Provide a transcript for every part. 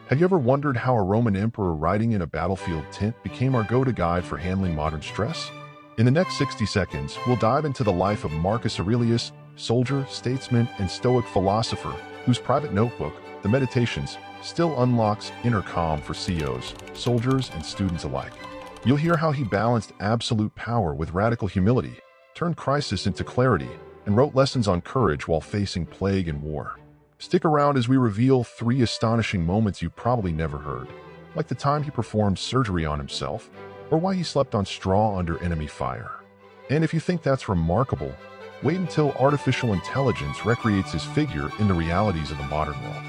Have you ever wondered how a Roman emperor riding in a battlefield tent became our go-to guide for handling modern stress? In the next 60 seconds, we'll dive into the life of Marcus Aurelius, soldier, statesman, and Stoic philosopher, whose private notebook, The Meditations, still unlocks inner calm for CEOs, soldiers, and students alike. You'll hear how he balanced absolute power with radical humility, turned crisis into clarity, and wrote lessons on courage while facing plague and war. Stick around as we reveal 3 astonishing moments you probably never heard, like the time he performed surgery on himself, or why he slept on straw under enemy fire. And if you think that's remarkable, wait until artificial intelligence recreates his figure in the realities of the modern world.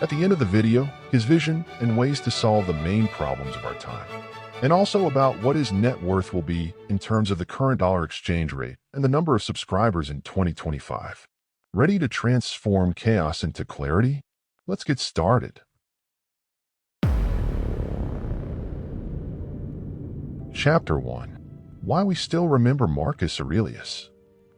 At the end of the video, his vision and ways to solve the main problems of our time. And also about what his net worth will be in terms of the current dollar exchange rate and the number of subscribers in 2025. Ready to transform chaos into clarity? Let's get started. Chapter 1. Why we still remember Marcus Aurelius.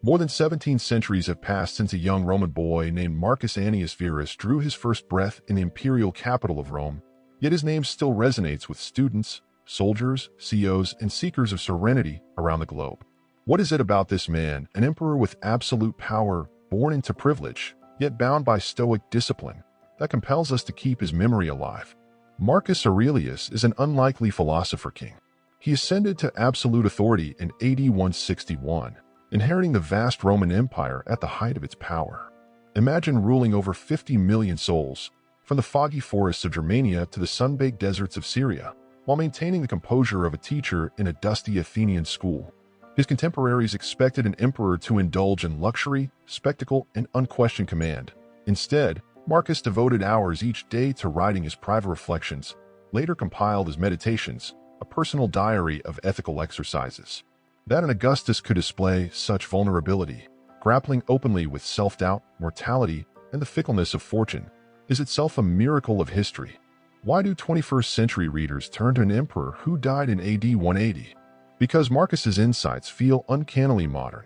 More than 17 centuries have passed since a young Roman boy named Marcus Annius Verus drew his first breath in the imperial capital of Rome, yet his name still resonates with students, soldiers, CEOs, and seekers of serenity around the globe. What is it about this man, an emperor with absolute power, born into privilege, yet bound by Stoic discipline, that compels us to keep his memory alive? Marcus Aurelius is an unlikely philosopher king. He ascended to absolute authority in AD 161, inheriting the vast Roman Empire at the height of its power. Imagine ruling over 50 million souls, from the foggy forests of Germania to the sun-baked deserts of Syria, while maintaining the composure of a teacher in a dusty Athenian school. His contemporaries expected an emperor to indulge in luxury, spectacle, and unquestioned command. Instead, Marcus devoted hours each day to writing his private reflections, later compiled as Meditations, a personal diary of ethical exercises. That an Augustus could display such vulnerability, grappling openly with self-doubt, mortality, and the fickleness of fortune, is itself a miracle of history. Why do 21st century readers turn to an emperor who died in AD 180? Because Marcus's insights feel uncannily modern.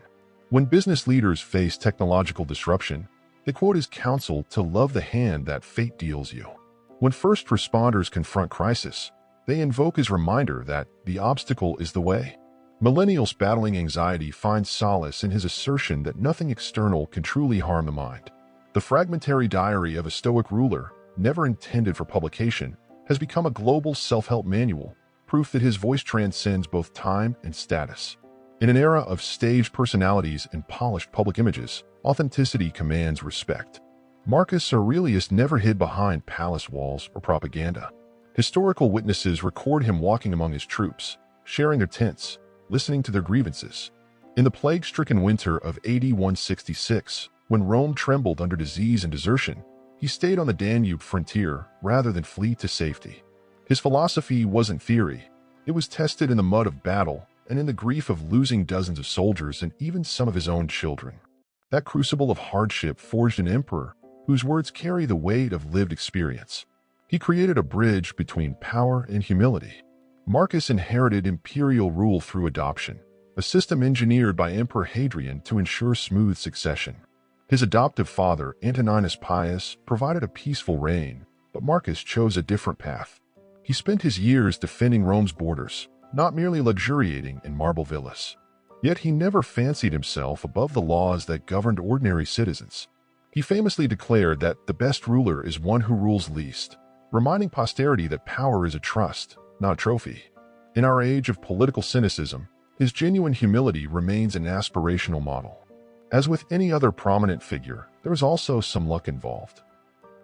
When business leaders face technological disruption, they quote his counsel to love the hand that fate deals you. When first responders confront crisis, they invoke his reminder that the obstacle is the way. Millennials battling anxiety find solace in his assertion that nothing external can truly harm the mind. The fragmentary diary of a Stoic ruler, never intended for publication, has become a global self-help manual, proof that his voice transcends both time and status. In an era of staged personalities and polished public images, authenticity commands respect. Marcus Aurelius never hid behind palace walls or propaganda. Historical witnesses record him walking among his troops, sharing their tents, listening to their grievances. In the plague-stricken winter of AD 166, when Rome trembled under disease and desertion, he stayed on the Danube frontier rather than flee to safety. His philosophy wasn't theory. It was tested in the mud of battle and in the grief of losing dozens of soldiers and even some of his own children. That crucible of hardship forged an emperor whose words carry the weight of lived experience. He created a bridge between power and humility. Marcus inherited imperial rule through adoption, a system engineered by Emperor Hadrian to ensure smooth succession. His adoptive father, Antoninus Pius, provided a peaceful reign, but Marcus chose a different path. He spent his years defending Rome's borders, not merely luxuriating in marble villas. Yet he never fancied himself above the laws that governed ordinary citizens. He famously declared that the best ruler is one who rules least, reminding posterity that power is a trust, not a trophy. In our age of political cynicism, his genuine humility remains an aspirational model. As with any other prominent figure, there was also some luck involved.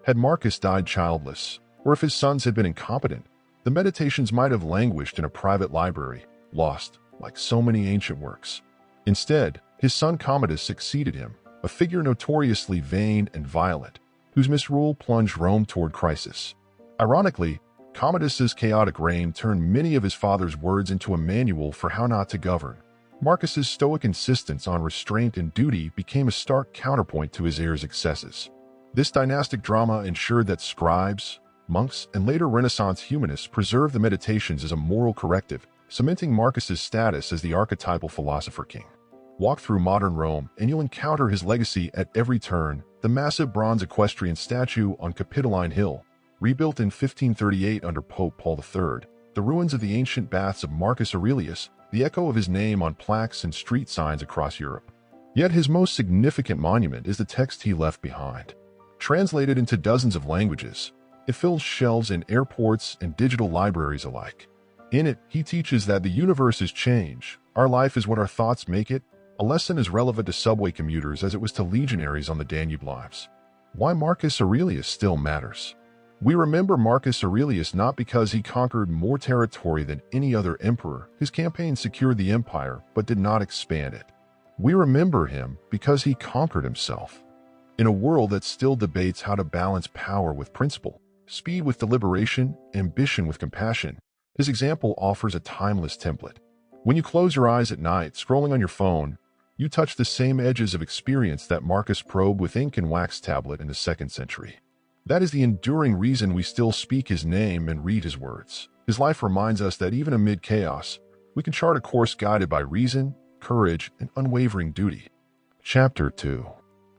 Had Marcus died childless, or if his sons had been incompetent, the Meditations might have languished in a private library, lost, like so many ancient works. Instead, his son Commodus succeeded him, a figure notoriously vain and violent, whose misrule plunged Rome toward crisis. Ironically, Commodus's chaotic reign turned many of his father's words into a manual for how not to govern. Marcus's stoic insistence on restraint and duty became a stark counterpoint to his heir's excesses. This dynastic drama ensured that scribes, monks, and later Renaissance humanists preserved the Meditations as a moral corrective, cementing Marcus's status as the archetypal philosopher king. Walk through modern Rome, and you'll encounter his legacy at every turn: the massive bronze equestrian statue on Capitoline Hill, Rebuilt in 1538 under Pope Paul III, the ruins of the ancient baths of Marcus Aurelius, the echo of his name on plaques and street signs across Europe. Yet his most significant monument is the text he left behind. Translated into dozens of languages, it fills shelves in airports and digital libraries alike. In it, he teaches that the universe is change, our life is what our thoughts make it, a lesson as relevant to subway commuters as it was to legionaries on the Danube lives. Why Marcus Aurelius still matters. We remember Marcus Aurelius not because he conquered more territory than any other emperor. His campaign secured the empire, but did not expand it. We remember him because he conquered himself. In a world that still debates how to balance power with principle, speed with deliberation, ambition with compassion, his example offers a timeless template. When you close your eyes at night, scrolling on your phone, you touch the same edges of experience that Marcus probed with ink and wax tablet in the 2nd century. That is the enduring reason we still speak his name and read his words. His life reminds us that even amid chaos, we can chart a course guided by reason, courage, and unwavering duty. Chapter 2.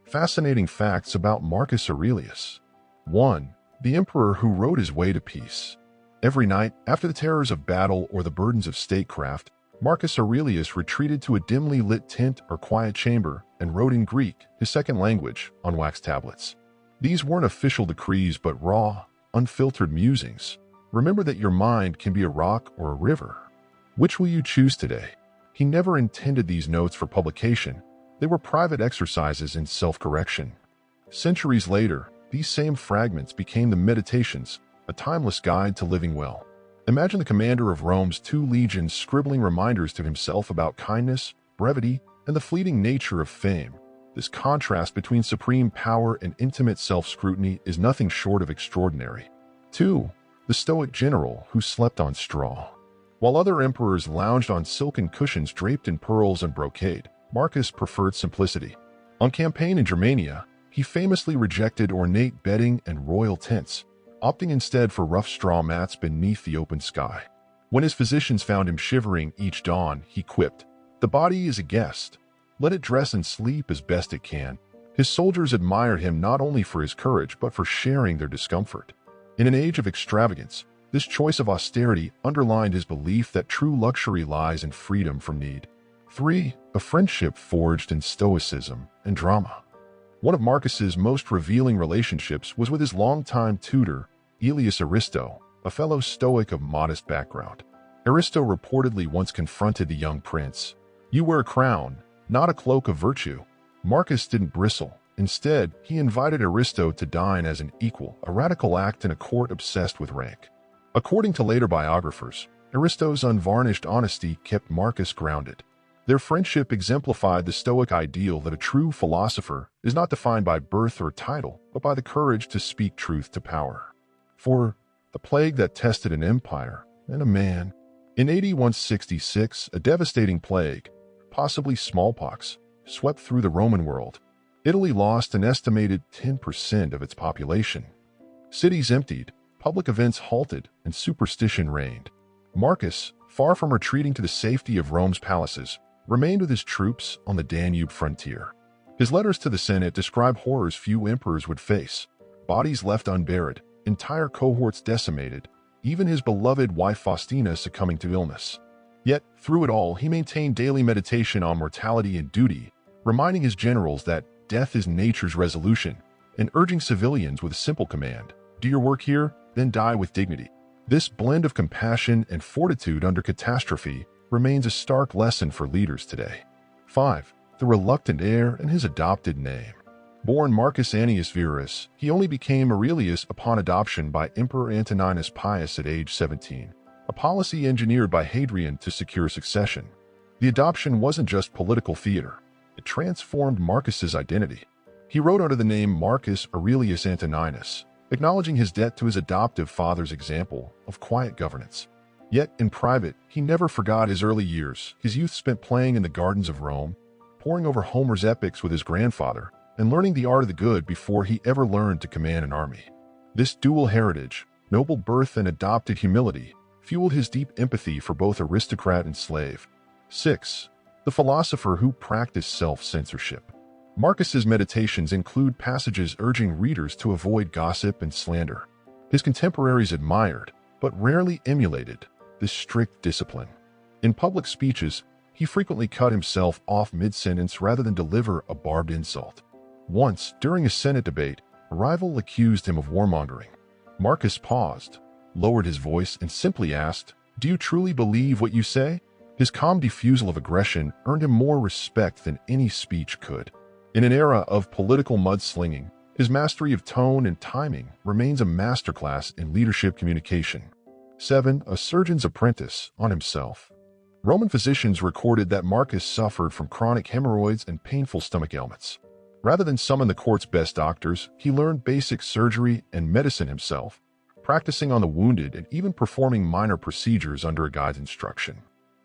Fascinating facts about Marcus Aurelius. 1. The emperor who rode his way to peace. Every night, after the terrors of battle or the burdens of statecraft, Marcus Aurelius retreated to a dimly lit tent or quiet chamber and wrote in Greek, his second language, on wax tablets. These weren't official decrees but raw, unfiltered musings. Remember that your mind can be a rock or a river. Which will you choose today? He never intended these notes for publication. They were private exercises in self-correction. Centuries later, these same fragments became the Meditations, a timeless guide to living well. Imagine the commander of Rome's 2 legions scribbling reminders to himself about kindness, brevity, and the fleeting nature of fame. This contrast between supreme power and intimate self-scrutiny is nothing short of extraordinary. 2. The Stoic general who slept on straw. While other emperors lounged on silken cushions draped in pearls and brocade, Marcus preferred simplicity. On campaign in Germania, he famously rejected ornate bedding and royal tents, opting instead for rough straw mats beneath the open sky. When his physicians found him shivering each dawn, he quipped, "The body is a guest. Let it dress and sleep as best it can." His soldiers admired him not only for his courage but for sharing their discomfort. In an age of extravagance, this choice of austerity underlined his belief that true luxury lies in freedom from need. 3. A friendship forged in stoicism and drama. One of Marcus's most revealing relationships was with his longtime tutor, Aelius Aristo, a fellow Stoic of modest background. Aristo reportedly once confronted the young prince. "You wear a crown, not a cloak of virtue." Marcus didn't bristle. Instead, he invited Aristo to dine as an equal, a radical act in a court obsessed with rank. According to later biographers, Aristo's unvarnished honesty kept Marcus grounded. Their friendship exemplified the Stoic ideal that a true philosopher is not defined by birth or title, but by the courage to speak truth to power. 4. The plague that tested an empire and a man. In AD 166, a devastating plague, possibly smallpox, swept through the Roman world. Italy lost an estimated 10% of its population. Cities emptied, public events halted, and superstition reigned. Marcus, far from retreating to the safety of Rome's palaces, remained with his troops on the Danube frontier. His letters to the Senate describe horrors few emperors would face: bodies left unburied, entire cohorts decimated, even his beloved wife Faustina succumbing to illness. Yet, through it all, he maintained daily meditation on mortality and duty, reminding his generals that death is nature's resolution, and urging civilians with a simple command: do your work here, then die with dignity. This blend of compassion and fortitude under catastrophe remains a stark lesson for leaders today. 5. The reluctant heir and his adopted name. Born Marcus Annius Verus, he only became Aurelius upon adoption by Emperor Antoninus Pius at age 17, a policy engineered by Hadrian to secure succession. The adoption wasn't just political theater. It transformed Marcus's identity. He wrote under the name Marcus Aurelius Antoninus, acknowledging his debt to his adoptive father's example of quiet governance. Yet, in private, he never forgot his early years. His youth spent playing in the gardens of Rome, poring over Homer's epics with his grandfather, and learning the art of the good before he ever learned to command an army. This dual heritage, noble birth and adopted humility, fueled his deep empathy for both aristocrat and slave. 6. The philosopher who practiced self-censorship. Marcus's meditations include passages urging readers to avoid gossip and slander. His contemporaries admired, but rarely emulated, this strict discipline. In public speeches, he frequently cut himself off mid-sentence rather than deliver a barbed insult. Once, during a Senate debate, a rival accused him of warmongering. Marcus paused, lowered his voice, and simply asked, "Do you truly believe what you say?" His calm defusal of aggression earned him more respect than any speech could. In an era of political mudslinging, his mastery of tone and timing remains a masterclass in leadership communication. 7. A surgeon's apprentice on himself. Roman physicians recorded that Marcus suffered from chronic hemorrhoids and painful stomach ailments. Rather than summon the court's best doctors, he learned basic surgery and medicine himself, practicing on the wounded and even performing minor procedures under a guide's instruction.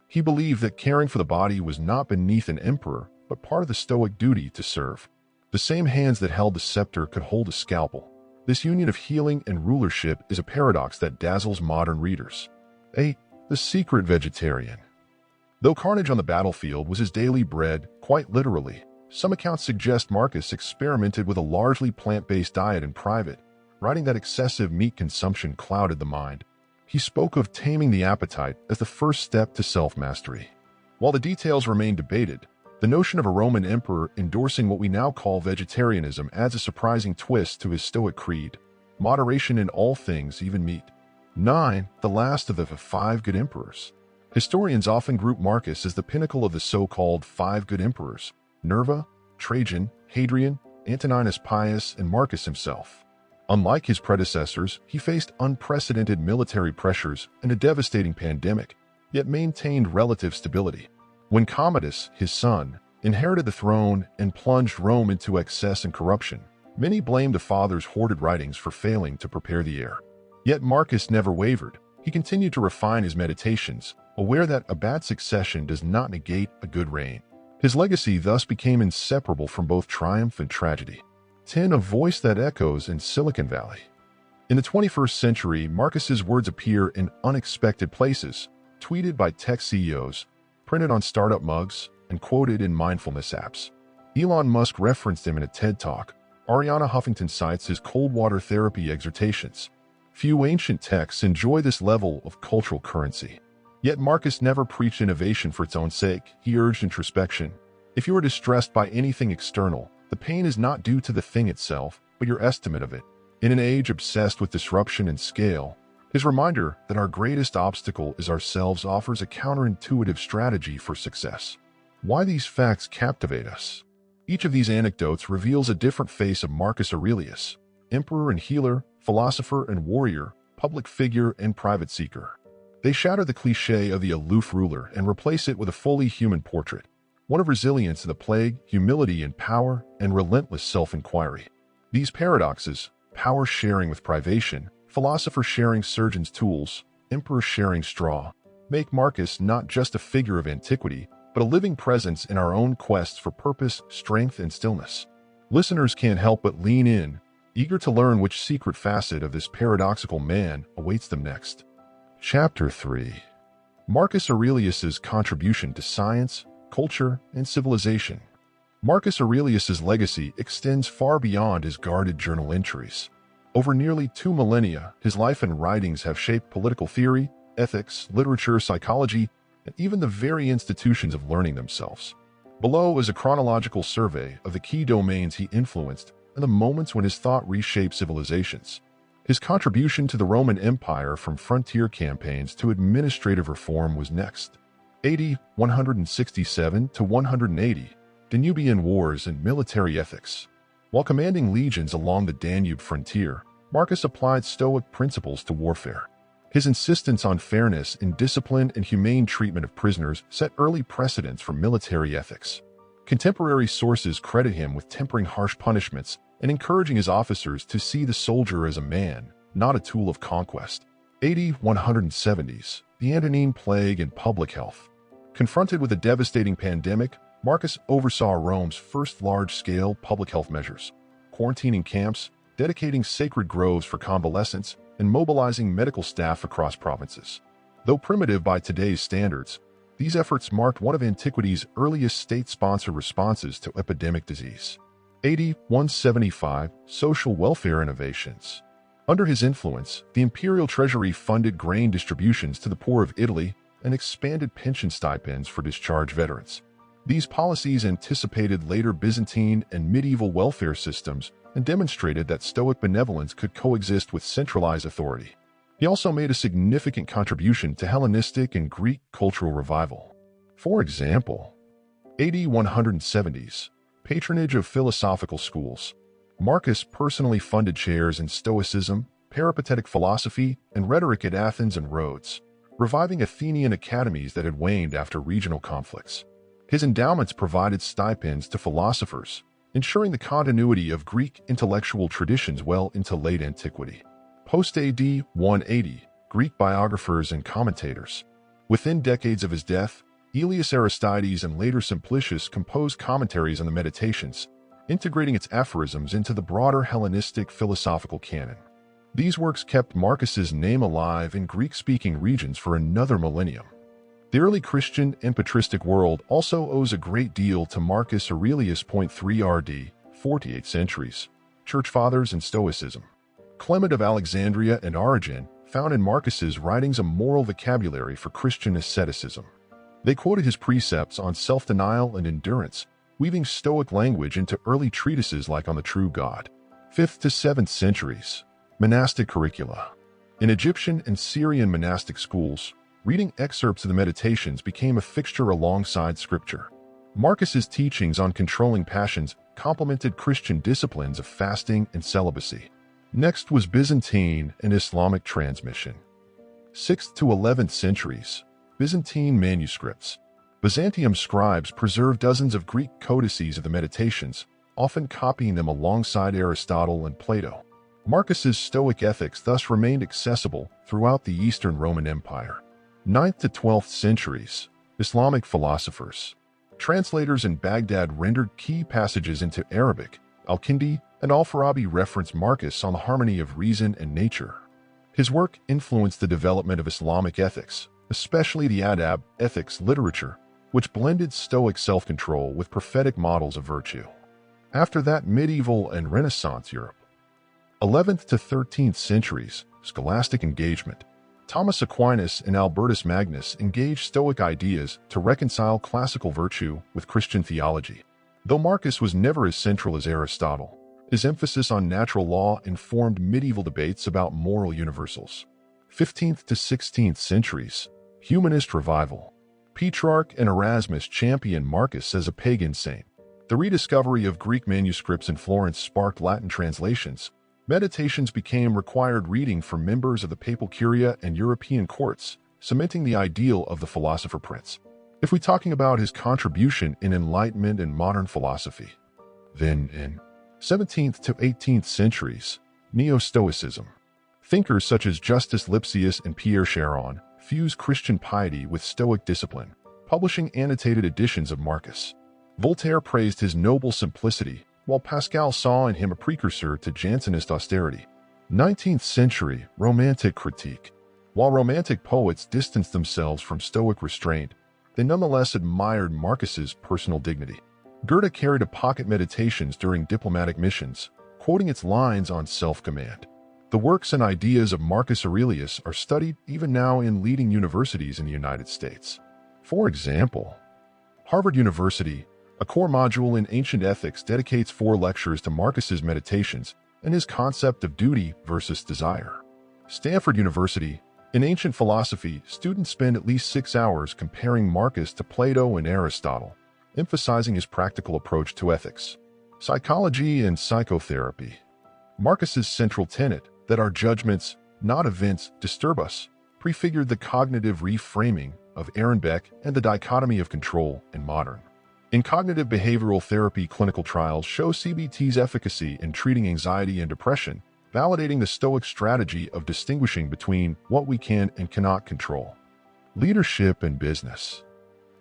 He believed that caring for the body was not beneath an emperor, but part of the Stoic duty to serve. The same hands that held the scepter could hold a scalpel. This union of healing and rulership is a paradox that dazzles modern readers. 8. The secret vegetarian. Though carnage on the battlefield was his daily bread, quite literally, some accounts suggest Marcus experimented with a largely plant-based diet in private, writing that excessive meat consumption clouded the mind. He spoke of taming the appetite as the first step to self-mastery. While the details remain debated, the notion of a Roman emperor endorsing what we now call vegetarianism adds a surprising twist to his Stoic creed: moderation in all things, even meat. 9. The last of the 5 good emperors. Historians often group Marcus as the pinnacle of the so-called 5 good emperors: Nerva, Trajan, Hadrian, Antoninus Pius, and Marcus himself. Unlike his predecessors, he faced unprecedented military pressures and a devastating pandemic, yet maintained relative stability. When Commodus, his son, inherited the throne and plunged Rome into excess and corruption, many blamed the father's hoarded writings for failing to prepare the heir. Yet Marcus never wavered. He continued to refine his meditations, aware that a bad succession does not negate a good reign. His legacy thus became inseparable from both triumph and tragedy. 10. A voice that echoes in Silicon Valley. In the 21st century, Marcus's words appear in unexpected places, tweeted by tech CEOs, printed on startup mugs, and quoted in mindfulness apps. Elon Musk referenced him in a TED Talk. Ariana Huffington cites his cold water therapy exhortations. Few ancient texts enjoy this level of cultural currency. Yet Marcus never preached innovation for its own sake. He urged introspection. If you are distressed by anything external, the pain is not due to the thing itself, but your estimate of it. In an age obsessed with disruption and scale, his reminder that our greatest obstacle is ourselves offers a counterintuitive strategy for success. Why these facts captivate us? Each of these anecdotes reveals a different face of Marcus Aurelius: emperor and healer, philosopher and warrior, public figure and private seeker. They shatter the cliché of the aloof ruler and replace it with a fully human portrait, one of resilience in the plague, humility in power, and relentless self-inquiry. These paradoxes, power sharing with privation, philosopher sharing surgeon's tools, emperor sharing straw, make Marcus not just a figure of antiquity, but a living presence in our own quests for purpose, strength, and stillness. Listeners can't help but lean in, eager to learn which secret facet of this paradoxical man awaits them next. Chapter 3. Marcus Aurelius's contribution to science, culture, and civilization. Marcus Aurelius's legacy extends far beyond his guarded journal entries. Over nearly 2 millennia, his life and writings have shaped political theory, ethics, literature, psychology, and even the very institutions of learning themselves. Below is a chronological survey of the key domains he influenced and the moments when his thought reshaped civilizations. His contribution to the Roman Empire, from frontier campaigns to administrative reform, was next. AD 167 to 180, Danubian Wars and Military Ethics. While commanding legions along the Danube frontier, Marcus applied Stoic principles to warfare. His insistence on fairness in discipline and humane treatment of prisoners set early precedents for military ethics. Contemporary sources credit him with tempering harsh punishments and encouraging his officers to see the soldier as a man, not a tool of conquest. AD 170s, the Antonine Plague and public health. Confronted with a devastating pandemic, Marcus oversaw Rome's first large-scale public health measures, quarantining camps, dedicating sacred groves for convalescents, and mobilizing medical staff across provinces. Though primitive by today's standards, these efforts marked one of antiquity's earliest state-sponsored responses to epidemic disease. AD 175, social welfare innovations. Under his influence, the imperial treasury funded grain distributions to the poor of Italy and expanded pension stipends for discharged veterans. These policies anticipated later Byzantine and medieval welfare systems and demonstrated that Stoic benevolence could coexist with centralized authority. He also made a significant contribution to Hellenistic and Greek cultural revival. For example, AD 170s, patronage of philosophical schools. Marcus personally funded chairs in Stoicism, peripatetic philosophy, and rhetoric at Athens and Rhodes, reviving Athenian academies that had waned after regional conflicts. His endowments provided stipends to philosophers, ensuring the continuity of Greek intellectual traditions well into late antiquity. Post-AD 180, Greek biographers and commentators. Within decades of his death, Aelius Aristides and later Simplicius composed commentaries on the Meditations, integrating its aphorisms into the broader Hellenistic philosophical canon. These works kept Marcus's name alive in Greek-speaking regions for another millennium. The early Christian and patristic world also owes a great deal to Marcus Aurelius. 3 RD, 48 centuries, Church Fathers and Stoicism. Clement of Alexandria and Origen found in Marcus's writings a moral vocabulary for Christian asceticism. They quoted his precepts on self-denial and endurance, weaving Stoic language into early treatises like On the True God. 5th to 7th centuries, monastic curricula. In Egyptian and Syrian monastic schools, reading excerpts of the Meditations became a fixture alongside scripture. Marcus's teachings on controlling passions complemented Christian disciplines of fasting and celibacy. Next was Byzantine and Islamic transmission. 6th to 11th centuries, Byzantine manuscripts. Byzantium scribes preserved dozens of Greek codices of the Meditations, often copying them alongside Aristotle and Plato. Marcus's Stoic ethics thus remained accessible throughout the Eastern Roman Empire. 9th to 12th centuries, Islamic philosophers. Translators in Baghdad rendered key passages into Arabic. Al-Kindi and Al-Farabi reference Marcus on the harmony of reason and nature. His work influenced the development of Islamic ethics, especially the adab, ethics literature, which blended Stoic self-control with prophetic models of virtue. After that, medieval and Renaissance Europe. 11th to 13th centuries, scholastic engagement. Thomas Aquinas and Albertus Magnus engaged Stoic ideas to reconcile classical virtue with Christian theology. Though Marcus was never as central as Aristotle, his emphasis on natural law informed medieval debates about moral universals. 15th to 16th centuries, humanist revival. Petrarch and Erasmus championed Marcus as a pagan saint. The rediscovery of Greek manuscripts in Florence sparked Latin translations. Meditations became required reading for members of the papal curia and European courts, cementing the ideal of the philosopher prince. If we're talking about his contribution in Enlightenment and modern philosophy, then in 17th to 18th centuries, Neo-Stoicism. Thinkers such as Justus Lipsius and Pierre Charon fused Christian piety with Stoic discipline, publishing annotated editions of Marcus. Voltaire praised his noble simplicity, while Pascal saw in him a precursor to Jansenist austerity. 19th century Romantic critique. While Romantic poets distanced themselves from Stoic restraint, they nonetheless admired Marcus's personal dignity. Goethe carried a pocket Meditations during diplomatic missions, quoting its lines on self-command. The works and ideas of Marcus Aurelius are studied even now in leading universities in the United States. For example, Harvard University, a core module in ancient ethics, dedicates 4 lectures to Marcus's Meditations and his concept of duty versus desire. Stanford University, in ancient philosophy, students spend at least 6 hours comparing Marcus to Plato and Aristotle, emphasizing his practical approach to ethics. Psychology and psychotherapy. Marcus's central tenet, that our judgments, not events, disturb us, prefigured the cognitive reframing of Ehrenbeck and the dichotomy of control and modern. In cognitive behavioral therapy, clinical trials show CBT's efficacy in treating anxiety and depression, validating the Stoic strategy of distinguishing between what we can and cannot control. Leadership and business.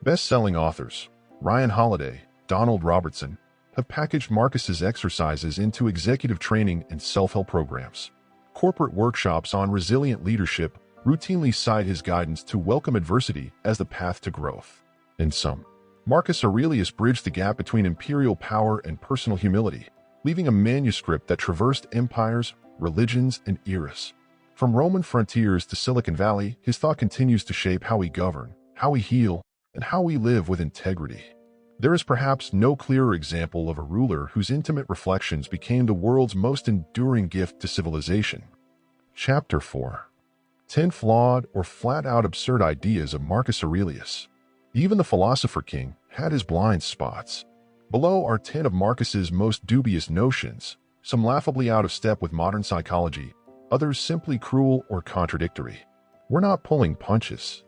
Best-selling authors Ryan Holiday, Donald Robertson have packaged Marcus's exercises into executive training and self-help programs. Corporate workshops on resilient leadership routinely cite his guidance to welcome adversity as the path to growth. In sum, Marcus Aurelius bridged the gap between imperial power and personal humility, leaving a manuscript that traversed empires, religions, and eras. From Roman frontiers to Silicon Valley, his thought continues to shape how we govern, how we heal, and how we live with integrity. There is perhaps no clearer example of a ruler whose intimate reflections became the world's most enduring gift to civilization. Chapter 4. 10 Flawed or Flat-Out Absurd Ideas of Marcus Aurelius. Even the philosopher king had his blind spots. Below are 10 of Marcus's most dubious notions, some laughably out of step with modern psychology, others simply cruel or contradictory. We're not pulling punches.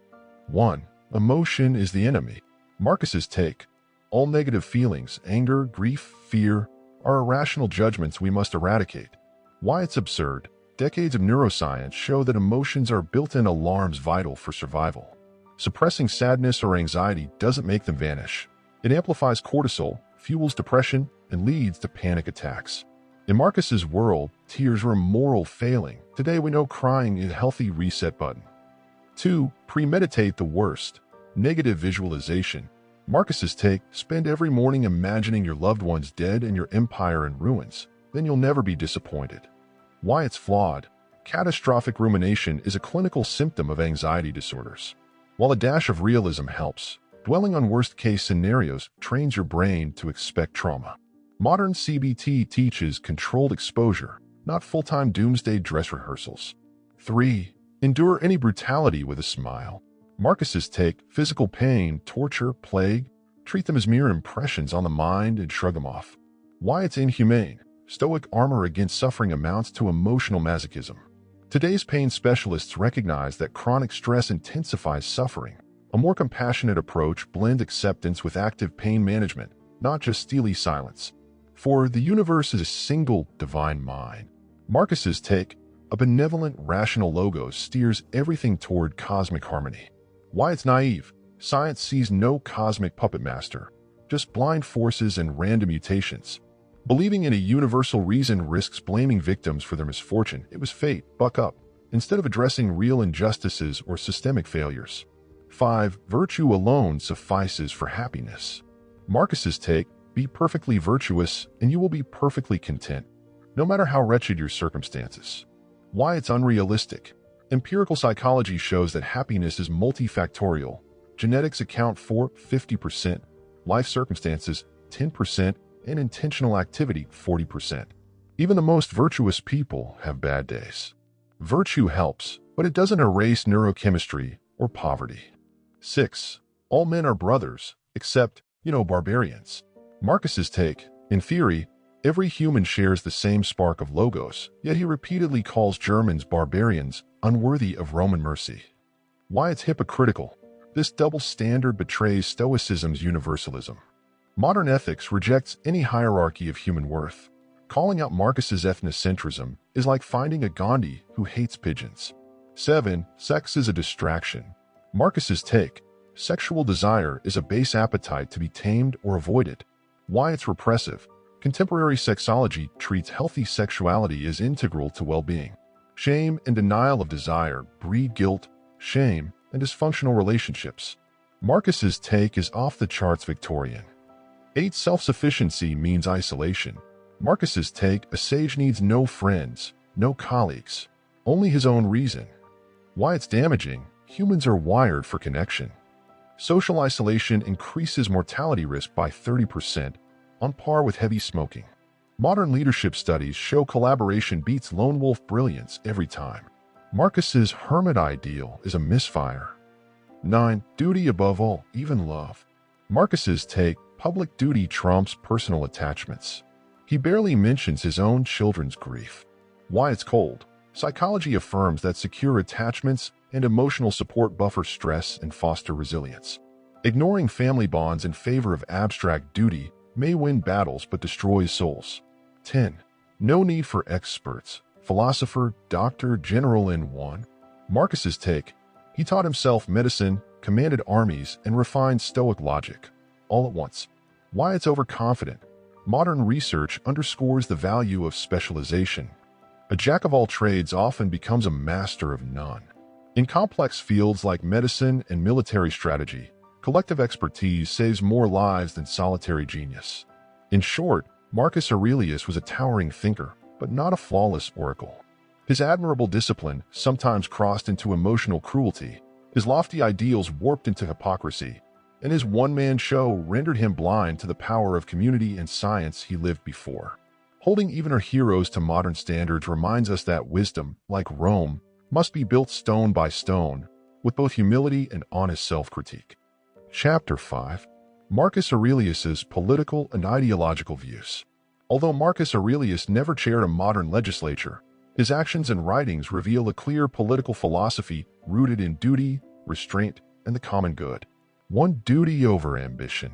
1. Emotion is the enemy. Marcus's take. All negative feelings, anger, grief, fear, are irrational judgments we must eradicate. Why it's absurd. Decades of neuroscience show that emotions are built-in alarms vital for survival. Suppressing sadness or anxiety doesn't make them vanish. It amplifies cortisol, fuels depression, and leads to panic attacks. In Marcus's world, tears were a moral failing. Today we know crying is a healthy reset button. 2. Premeditate the worst. Negative visualization. Marcus's take, spend every morning imagining your loved ones dead and your empire in ruins. Then you'll never be disappointed. Why it's flawed. Catastrophic rumination is a clinical symptom of anxiety disorders. While a dash of realism helps, dwelling on worst-case scenarios trains your brain to expect trauma. Modern CBT teaches controlled exposure, not full-time doomsday dress rehearsals. 3. Endure any brutality with a smile. Marcus's take, physical pain, torture, plague, treat them as mere impressions on the mind and shrug them off. Why it's inhumane. Stoic armor against suffering amounts to emotional masochism. Today's pain specialists recognize that chronic stress intensifies suffering. A more compassionate approach blends acceptance with active pain management, not just steely silence. For the universe is a single divine mind. Marcus's take, a benevolent, rational logos steers everything toward cosmic harmony. Why it's naive. Science sees no cosmic puppet master, just blind forces and random mutations. Believing in a universal reason risks blaming victims for their misfortune. It was fate, buck up, instead of addressing real injustices or systemic failures. 5. Virtue alone suffices for happiness. Marcus's take, be perfectly virtuous and you will be perfectly content, no matter how wretched your circumstances. Why it's unrealistic. Empirical psychology shows that happiness is multifactorial. Genetics account for 50%, life circumstances 10%, and intentional activity 40%. Even the most virtuous people have bad days. Virtue helps, but it doesn't erase neurochemistry or poverty. 6. All men are brothers, except, barbarians. Marcus's take, in theory, every human shares the same spark of logos, yet he repeatedly calls Germans barbarians, unworthy of Roman mercy. Why it's hypocritical. This double standard betrays Stoicism's universalism. Modern ethics rejects any hierarchy of human worth. Calling out Marcus's ethnocentrism is like finding a Gandhi who hates pigeons. 7. Sex is a distraction. Marcus's take, sexual desire is a base appetite to be tamed or avoided. Why it's repressive. Contemporary sexology treats healthy sexuality as integral to well-being. Shame and denial of desire breed guilt, shame, and dysfunctional relationships. Marcus's take is off-the-charts Victorian. 8. Self-sufficiency means isolation. Marcus's take, a sage needs no friends, no colleagues, only his own reason. Why it's damaging. Humans are wired for connection. Social isolation increases mortality risk by 30%, on par with heavy smoking. Modern leadership studies show collaboration beats lone wolf brilliance every time. Marcus's hermit ideal is a misfire. 9. Duty above all, even love. Marcus's take, public duty trumps personal attachments. He barely mentions his own children's grief. Why it's cold. Psychology affirms that secure attachments and emotional support buffer stress and foster resilience. Ignoring family bonds in favor of abstract duty may win battles but destroys souls. 10. No need for experts. Philosopher, doctor, general in one. Marcus's take. He taught himself medicine, commanded armies, and refined Stoic logic, all at once. Why it's overconfident. Modern research underscores the value of specialization. A jack of all trades often becomes a master of none. In complex fields like medicine and military strategy, collective expertise saves more lives than solitary genius. In short, Marcus Aurelius was a towering thinker, but not a flawless oracle. His admirable discipline sometimes crossed into emotional cruelty, his lofty ideals warped into hypocrisy, and his one-man show rendered him blind to the power of community and science he lived before. Holding even our heroes to modern standards reminds us that wisdom, like Rome, must be built stone by stone, with both humility and honest self-critique. Chapter 5. Marcus Aurelius's political and ideological views. Although Marcus Aurelius never chaired a modern legislature, his actions and writings reveal a clear political philosophy rooted in duty, restraint, and the common good. 1. Duty over ambition.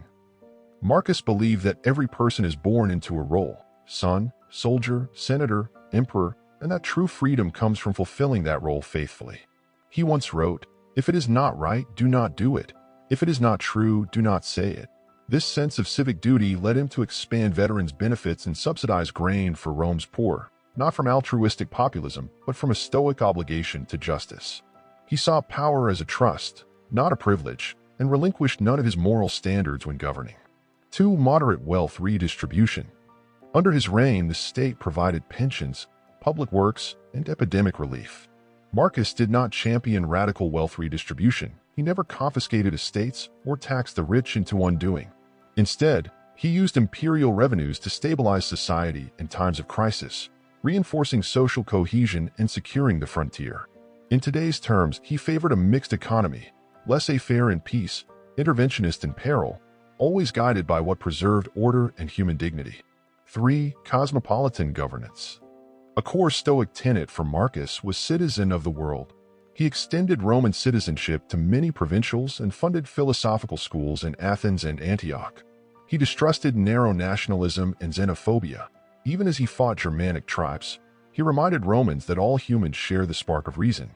Marcus believed that every person is born into a role: son, soldier, senator, emperor, and that true freedom comes from fulfilling that role faithfully. He once wrote, "If it is not right, do not do it. If it is not true, do not say it." This sense of civic duty led him to expand veterans' benefits and subsidize grain for Rome's poor, not from altruistic populism, but from a Stoic obligation to justice. He saw power as a trust, not a privilege, and relinquished none of his moral standards when governing. 2. Moderate wealth redistribution. Under his reign, the state provided pensions, public works, and epidemic relief. Marcus did not champion radical wealth redistribution. He never confiscated estates or taxed the rich into undoing. Instead, he used imperial revenues to stabilize society in times of crisis, reinforcing social cohesion and securing the frontier. In today's terms, he favored a mixed economy, laissez-faire in peace, interventionist in peril, always guided by what preserved order and human dignity. 3. Cosmopolitan governance. A core Stoic tenet for Marcus was citizen of the world. He extended Roman citizenship to many provincials and funded philosophical schools in Athens and Antioch. He distrusted narrow nationalism and xenophobia. Even as he fought Germanic tribes, he reminded Romans that all humans share the spark of reason.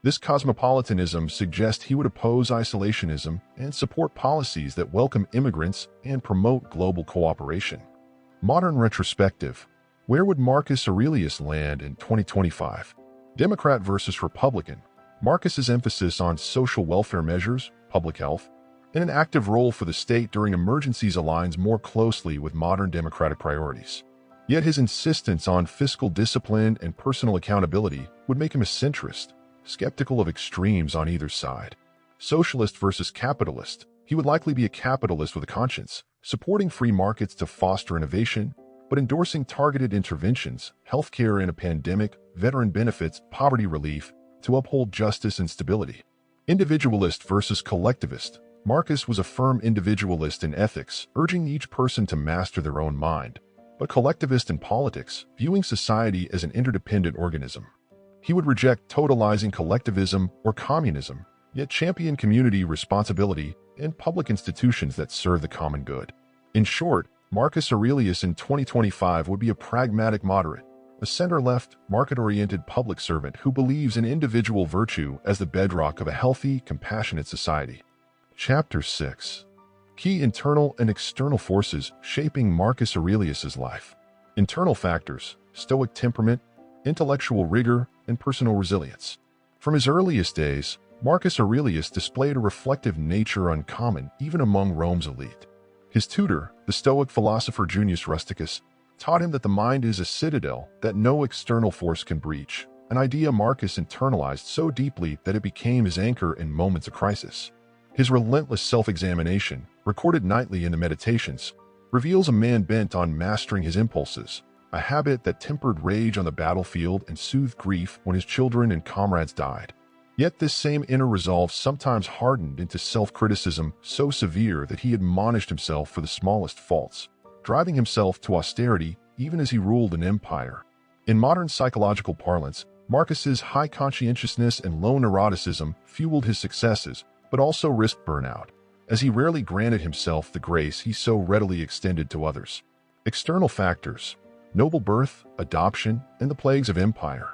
This cosmopolitanism suggests he would oppose isolationism and support policies that welcome immigrants and promote global cooperation. Modern retrospective. Where would Marcus Aurelius land in 2025? Democrat versus Republican. Marcus's emphasis on social welfare measures, public health, and an active role for the state during emergencies aligns more closely with modern democratic priorities. Yet his insistence on fiscal discipline and personal accountability would make him a centrist, skeptical of extremes on either side. Socialist versus capitalist. He would likely be a capitalist with a conscience, supporting free markets to foster innovation, but endorsing targeted interventions, healthcare in a pandemic, veteran benefits, poverty relief, to uphold justice and stability. Individualist versus collectivist. Marcus was a firm individualist in ethics, urging each person to master their own mind, but collectivist in politics, viewing society as an interdependent organism. He would reject totalizing collectivism or communism, yet champion community responsibility and public institutions that serve the common good. In short, Marcus Aurelius in 2025 would be a pragmatic moderate, a center-left, market-oriented public servant who believes in individual virtue as the bedrock of a healthy, compassionate society. Chapter 6. Key internal and external forces shaping Marcus Aurelius's life. Internal factors: Stoic temperament, intellectual rigor, and personal resilience. From his earliest days, Marcus Aurelius displayed a reflective nature uncommon even among Rome's elite. His tutor, the Stoic philosopher Junius Rusticus, taught him that the mind is a citadel that no external force can breach, an idea Marcus internalized so deeply that it became his anchor in moments of crisis. His relentless self-examination, recorded nightly in the Meditations, reveals a man bent on mastering his impulses, a habit that tempered rage on the battlefield and soothed grief when his children and comrades died. Yet this same inner resolve sometimes hardened into self-criticism so severe that he admonished himself for the smallest faults, driving himself to austerity even as he ruled an empire. In modern psychological parlance, Marcus's high conscientiousness and low neuroticism fueled his successes, but also risked burnout, as he rarely granted himself the grace he so readily extended to others. External factors: noble birth, adoption, and the plagues of empire.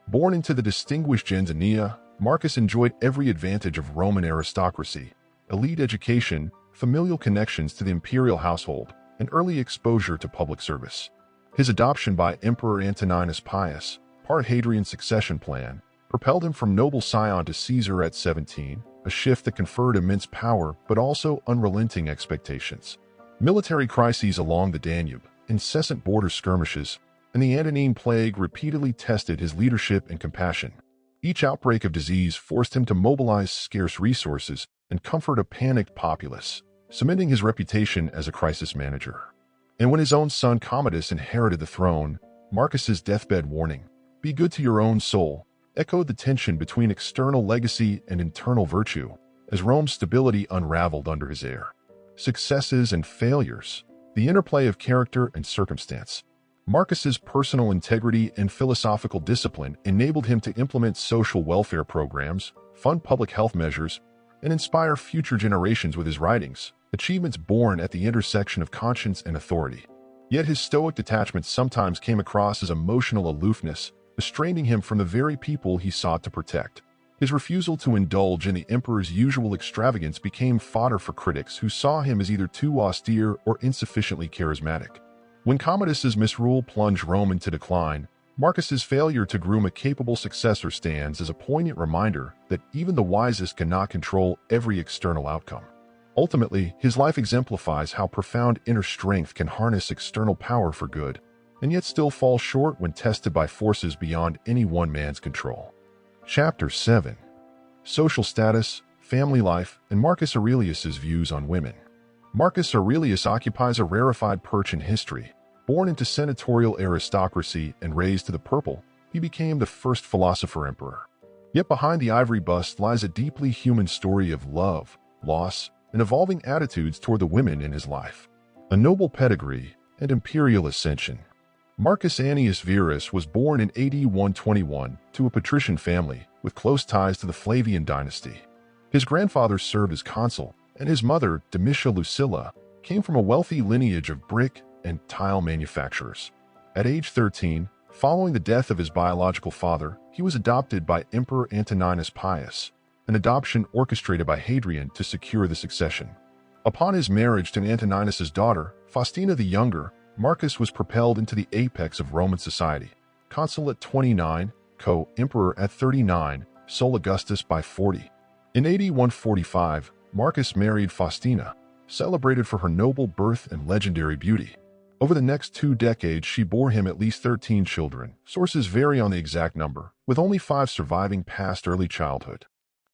Born into the distinguished gens Aeneas, Marcus enjoyed every advantage of Roman aristocracy: elite education, familial connections to the imperial household, and early exposure to public service. His adoption by Emperor Antoninus Pius, part Hadrian's succession plan, propelled him from noble scion to Caesar at 17, a shift that conferred immense power but also unrelenting expectations. Military crises along the Danube, incessant border skirmishes, and the Antonine Plague repeatedly tested his leadership and compassion. Each outbreak of disease forced him to mobilize scarce resources and comfort a panicked populace, cementing his reputation as a crisis manager. And when his own son Commodus inherited the throne, Marcus's deathbed warning, "Be good to your own soul," echoed the tension between external legacy and internal virtue, as Rome's stability unraveled under his heir. Successes and failures, the interplay of character and circumstance. Marcus's personal integrity and philosophical discipline enabled him to implement social welfare programs, fund public health measures, and inspire future generations with his writings, achievements born at the intersection of conscience and authority. Yet his stoic detachment sometimes came across as emotional aloofness, estraining him from the very people he sought to protect. His refusal to indulge in the emperor's usual extravagance became fodder for critics who saw him as either too austere or insufficiently charismatic. When Commodus's misrule plunged Rome into decline, Marcus's failure to groom a capable successor stands as a poignant reminder that even the wisest cannot control every external outcome. Ultimately, his life exemplifies how profound inner strength can harness external power for good, and yet still fall short when tested by forces beyond any one man's control. Chapter 7. Social Status, Family Life, and Marcus Aurelius's Views on Women. Marcus Aurelius occupies a rarefied perch in history. Born into senatorial aristocracy and raised to the purple, he became the first philosopher emperor. Yet behind the ivory bust lies a deeply human story of love, loss, and evolving attitudes toward the women in his life. A noble pedigree and imperial ascension. Marcus Annius Verus was born in AD 121 to a patrician family with close ties to the Flavian dynasty. His grandfather served as consul, and his mother, Domitia Lucilla, came from a wealthy lineage of brick and tile manufacturers. At age 13, following the death of his biological father, he was adopted by Emperor Antoninus Pius, an adoption orchestrated by Hadrian to secure the succession. Upon his marriage to Antoninus's daughter, Faustina the Younger, Marcus was propelled into the apex of Roman society. Consul at 29, co-emperor at 39, sole Augustus by 40. In AD 145, Marcus married Faustina, celebrated for her noble birth and legendary beauty. Over the next 2 decades, she bore him at least 13 children. Sources vary on the exact number, with only 5 surviving past early childhood.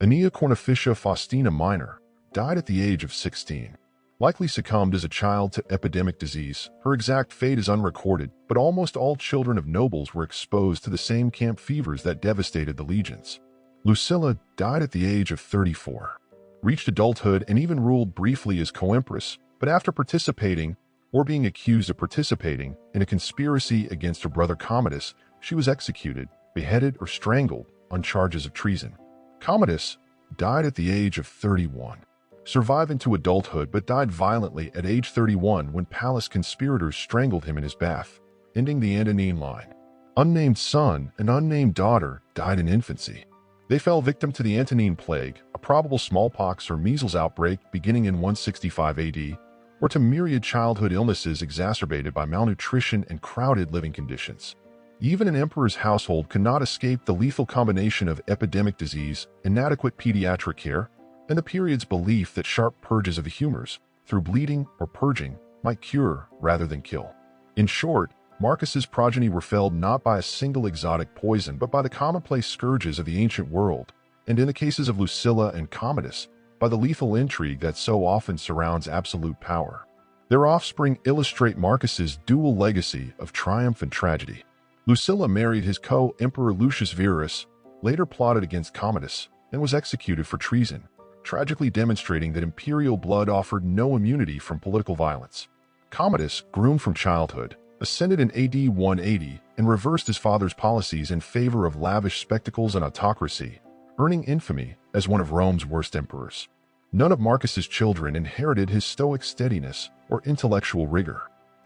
Aeneia Cornificia Faustina Minor died at the age of 16. Likely succumbed as a child to epidemic disease, her exact fate is unrecorded, but almost all children of nobles were exposed to the same camp fevers that devastated the legions. Lucilla died at the age of 34. Reached adulthood and even ruled briefly as co-empress, but after participating, or being accused of participating, in a conspiracy against her brother Commodus, she was executed, beheaded, or strangled on charges of treason. Commodus died at the age of 31. Survived into adulthood but died violently at age 31 when palace conspirators strangled him in his bath, ending the Antonine line. Unnamed son and unnamed daughter died in infancy. They fell victim to the Antonine Plague, a probable smallpox or measles outbreak beginning in 165 AD, or to myriad childhood illnesses exacerbated by malnutrition and crowded living conditions. Even an emperor's household could not escape the lethal combination of epidemic disease, inadequate pediatric care, and the period's belief that sharp purges of the humors, through bleeding or purging, might cure rather than kill. In short, Marcus's progeny were felled not by a single exotic poison but by the commonplace scourges of the ancient world, and in the cases of Lucilla and Commodus, by the lethal intrigue that so often surrounds absolute power. Their offspring illustrate Marcus's dual legacy of triumph and tragedy. Lucilla married his co-emperor Lucius Verus, later plotted against Commodus, and was executed for treason, tragically demonstrating that imperial blood offered no immunity from political violence. Commodus, groomed from childhood, ascended in AD 180 and reversed his father's policies in favor of lavish spectacles and autocracy, earning infamy as one of Rome's worst emperors. None of Marcus's children inherited his stoic steadiness or intellectual rigor,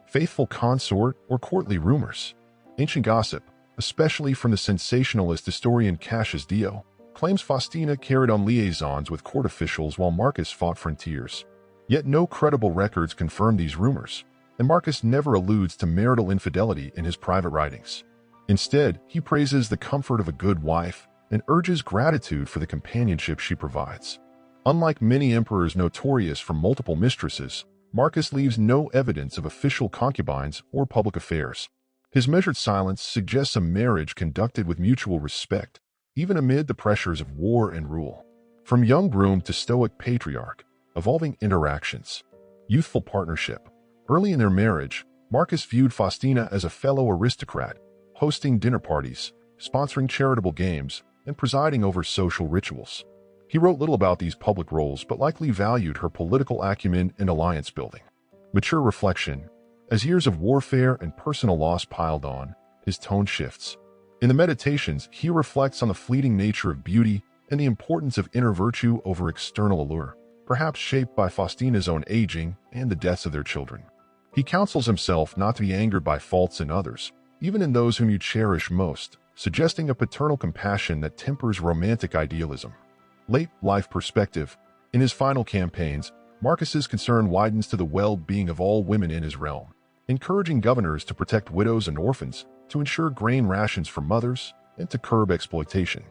faithful consort, or courtly rumors. Ancient gossip, especially from the sensationalist historian Cassius Dio, claims Faustina carried on liaisons with court officials while Marcus fought frontiers. Yet no credible records confirm these rumors, and Marcus never alludes to marital infidelity in his private writings. Instead, he praises the comfort of a good wife and urges gratitude for the companionship she provides. Unlike many emperors notorious for multiple mistresses, Marcus leaves no evidence of official concubines or public affairs. His measured silence suggests a marriage conducted with mutual respect, even amid the pressures of war and rule. From young groom to Stoic patriarch, evolving interactions. Youthful partnership. Early in their marriage, Marcus viewed Faustina as a fellow aristocrat, hosting dinner parties, sponsoring charitable games, and presiding over social rituals. He wrote little about these public roles but likely valued her political acumen and alliance building. Mature reflection. As years of warfare and personal loss piled on, his tone shifts. In the Meditations, he reflects on the fleeting nature of beauty and the importance of inner virtue over external allure, perhaps shaped by Faustina's own aging and the deaths of their children. He counsels himself not to be angered by faults in others, even in those whom you cherish most, suggesting a paternal compassion that tempers romantic idealism. Late life perspective. In his final campaigns, Marcus's concern widens to the well-being of all women in his realm, encouraging governors to protect widows and orphans, to ensure grain rations for mothers, and to curb exploitation.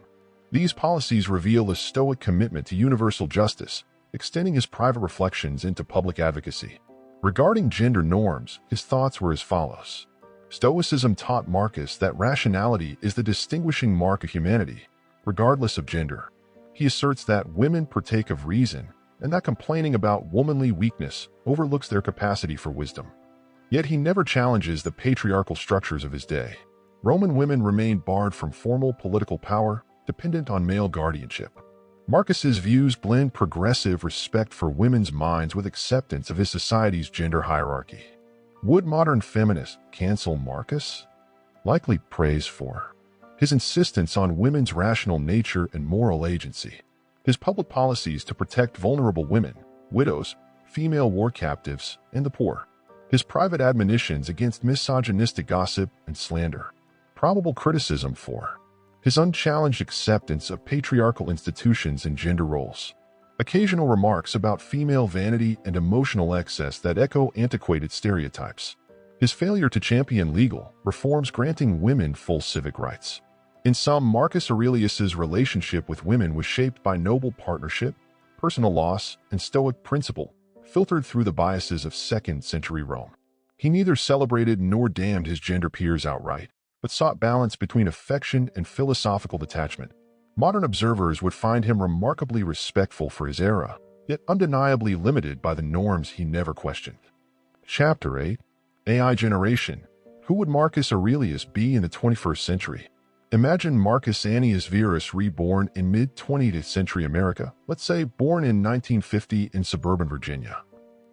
These policies reveal a Stoic commitment to universal justice, extending his private reflections into public advocacy. Regarding gender norms, his thoughts were as follows. Stoicism taught Marcus that rationality is the distinguishing mark of humanity, regardless of gender. He asserts that women partake of reason, and that complaining about womanly weakness overlooks their capacity for wisdom. Yet he never challenges the patriarchal structures of his day. Roman women remained barred from formal political power, dependent on male guardianship. Marcus's views blend progressive respect for women's minds with acceptance of his society's gender hierarchy. Would modern feminists cancel Marcus? Likely praise for his insistence on women's rational nature and moral agency. His public policies to protect vulnerable women, widows, female war captives, and the poor. His private admonitions against misogynistic gossip and slander. Probable criticism for his unchallenged acceptance of patriarchal institutions and gender roles. Occasional remarks about female vanity and emotional excess that echo antiquated stereotypes. His failure to champion legal reforms granting women full civic rights. In sum, Marcus Aurelius's relationship with women was shaped by noble partnership, personal loss, and Stoic principle, filtered through the biases of 2nd century Rome. He neither celebrated nor damned his gender peers outright, but sought balance between affection and philosophical detachment. Modern observers would find him remarkably respectful for his era, yet undeniably limited by the norms he never questioned. Chapter 8. AI Generation. Who would Marcus Aurelius be in the 21st century? Imagine Marcus Annius Verus reborn in mid-20th century America, let's say born in 1950 in suburban Virginia.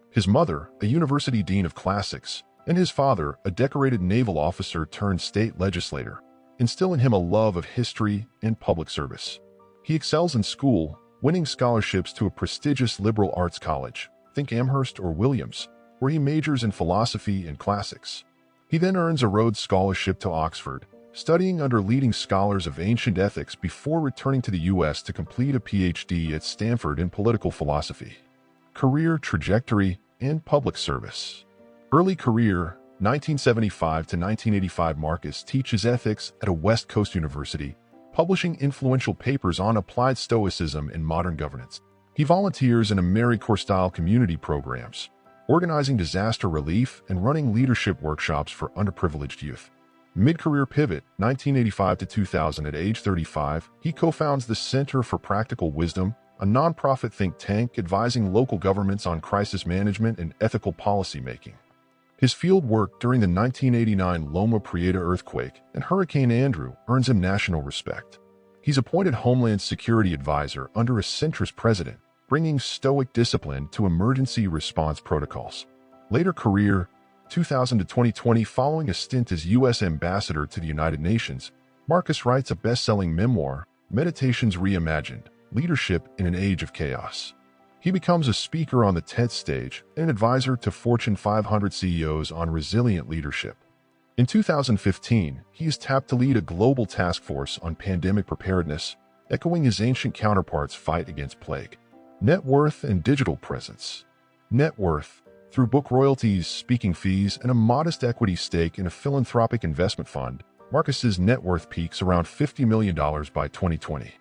His mother, a university dean of classics, and his father, a decorated naval officer turned state legislator, instill in him a love of history and public service. He excels in school, winning scholarships to a prestigious liberal arts college, think Amherst or Williams, where he majors in philosophy and classics. He then earns a Rhodes Scholarship to Oxford, studying under leading scholars of ancient ethics before returning to the U.S. to complete a Ph.D. at Stanford in political philosophy. Career trajectory and public service. Early career, 1975 to 1985. Marcus teaches ethics at a West Coast university, publishing influential papers on applied Stoicism and modern governance. He volunteers in AmeriCorps-style community programs, organizing disaster relief and running leadership workshops for underprivileged youth. Mid-career pivot, 1985 to 2000. At age 35, he co-founds the Center for Practical Wisdom, a nonprofit think tank advising local governments on crisis management and ethical policymaking. His field work during the 1989 Loma Prieta earthquake and Hurricane Andrew earns him national respect. He's appointed Homeland Security Advisor under a centrist president, bringing Stoic discipline to emergency response protocols. Later career, 2000 to 2020. Following a stint as U.S. Ambassador to the United Nations, Marcus writes a best-selling memoir, Meditations Reimagined: Leadership in an Age of Chaos. He becomes a speaker on the TED stage and an advisor to Fortune 500 CEOs on resilient leadership. In 2015, he is tapped to lead a global task force on pandemic preparedness, echoing his ancient counterparts' fight against plague. Net worth and digital presence. Net worth. Through book royalties, speaking fees, and a modest equity stake in a philanthropic investment fund, Marcus's net worth peaks around $50 million by 2020.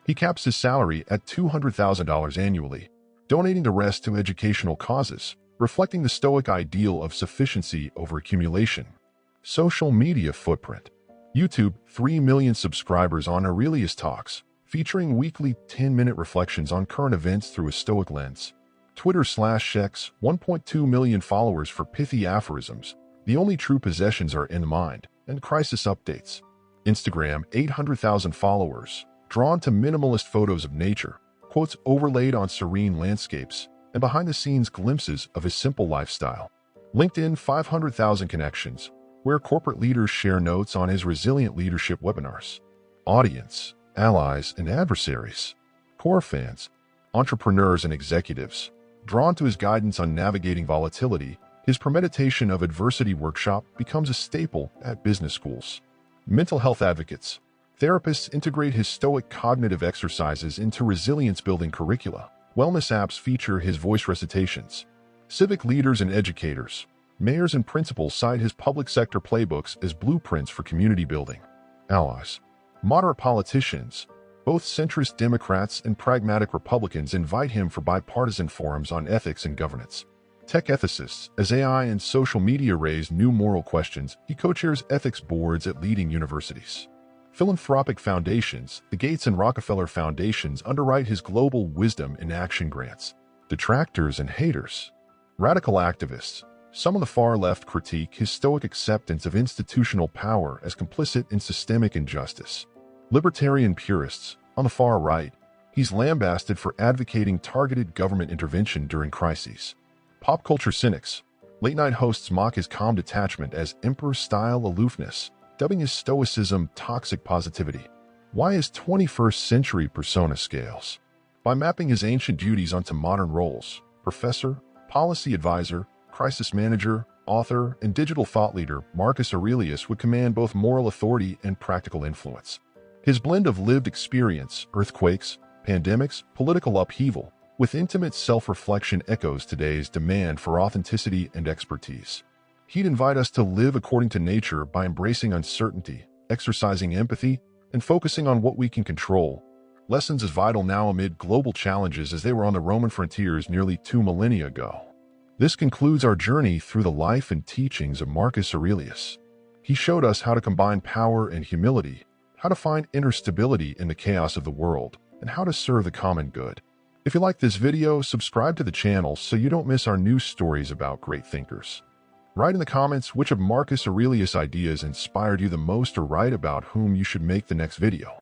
He caps his salary at $200,000 annually, donating the rest to educational causes, reflecting the Stoic ideal of sufficiency over accumulation. Social media footprint. YouTube, 3 million subscribers on Aurelius Talks, featuring weekly 10-minute reflections on current events through a Stoic lens. Twitter/X, 1.2 million followers for pithy aphorisms. The only true possessions are in the mind, and crisis updates. Instagram, 800,000 followers, drawn to minimalist photos of nature, quotes overlaid on serene landscapes, and behind-the-scenes glimpses of his simple lifestyle. LinkedIn, 500,000 connections, where corporate leaders share notes on his resilient leadership webinars. Audience, allies, and adversaries. Core fans, entrepreneurs and executives, drawn to his guidance on navigating volatility. His premeditation of adversity workshop becomes a staple at business schools. Mental health advocates. Therapists integrate his Stoic cognitive exercises into resilience-building curricula. Wellness apps feature his voice recitations. Civic leaders and educators. Mayors and principals cite his public sector playbooks as blueprints for community building. Allies. Moderate politicians. Both centrist Democrats and pragmatic Republicans invite him for bipartisan forums on ethics and governance. Tech ethicists. As AI and social media raise new moral questions, he co-chairs ethics boards at leading universities. Philanthropic foundations. The Gates and Rockefeller Foundations underwrite his global wisdom in action grants. Detractors and haters. Radical activists. Some on the far left critique his Stoic acceptance of institutional power as complicit in systemic injustice. Libertarian purists. On the far right, he's lambasted for advocating targeted government intervention during crises. Pop culture cynics. Late-night hosts mock his calm detachment as emperor-style aloofness, dubbing his stoicism toxic positivity. Why his 21st century persona scales? By mapping his ancient duties onto modern roles: professor, policy advisor, crisis manager, author, and digital thought leader, Marcus Aurelius would command both moral authority and practical influence. His blend of lived experience, earthquakes, pandemics, political upheaval, with intimate self-reflection echoes today's demand for authenticity and expertise. He'd invite us to live according to nature by embracing uncertainty, exercising empathy, and focusing on what we can control. Lessons as vital now amid global challenges as they were on the Roman frontiers nearly 2 millennia ago. This concludes our journey through the life and teachings of Marcus Aurelius. He showed us how to combine power and humility, how to find inner stability in the chaos of the world, and how to serve the common good. If you like this video, subscribe to the channel so you don't miss our new stories about great thinkers. Write in the comments which of Marcus Aurelius' ideas inspired you the most, or write about whom you should make the next video.